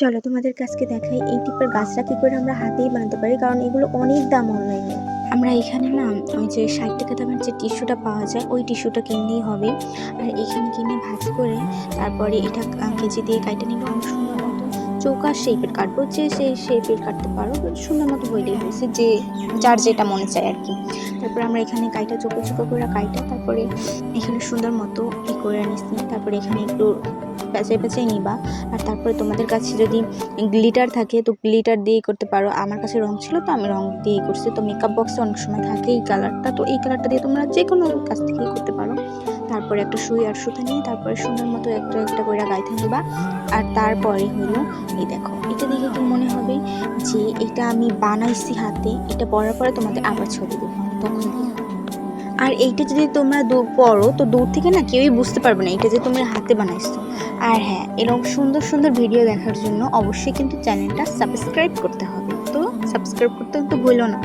চলো তোমাদেরকে আজকে দেখাই এই টিপের গাছটা কি করে আমরা হাতেই বানাতে পারি, কারণ এগুলো অনেক দাম অনলাইনে। আমরা এখানে না ওই যে 60 টাকা দামের যে টিস্যুটা পাওয়া যায় ওই টিস্যুটা কিনলেই হবে। আর এখানে কিনে ভাঁজ করে তারপরে এটা কেচি দিয়ে কাটে নিব। আমি সুন্দর মতো চৌকার শেপের কাটবো, যে সেই শেপের কাটতে পারো, সুন্দর মতো হইলেই হয়েছে, যে যার যেটা মনে চায় আর কি। তারপরে আমরা এখানে কাইটা চোখো চোখো করে কাইটা তারপরে এখানে সুন্দর মতো করে নিচ্ছি। তারপরে এখানে একটু পেঁচাই পেঁচাই নিবা। আর তারপরে তোমাদের কাছে যদি গ্লিটার থাকে তো গ্লিটার দিয়েই করতে পারো। আমার কাছে রং ছিল তো আমি রং দিয়েই করছি। তো মেকআপ বক্সে অনেক সময় থাকে এই কালারটা, তো এই কালারটা দিয়ে তোমরা যে কোনো কাজ থেকেই করতে পারো। তারপরে একটা সুই আর সুতা নিয়ে তারপরে সুন্দর মতো একটা একটা করে গাইতে নিবা। আর তারপরে হলো এই দেখো, এটা দেখে কি মনে হবে যে এটা আমি বানাইছি হাতে। এটা পরার পরে তোমাদের আবার ছবি দেবো তখন। আর এইটা যদি তোমরা পড়ো তো দূর থেকে না কেউই বুঝতে পারবে না এটা যে তোমরা হাতে বানাইছো। আর হ্যাঁ, এরকম সুন্দর সুন্দর ভিডিও দেখার জন্য অবশ্যই কিন্তু চ্যানেলটা সাবস্ক্রাইব করতে হবে। তো সাবস্ক্রাইব করতে কিন্তু ভুলো না।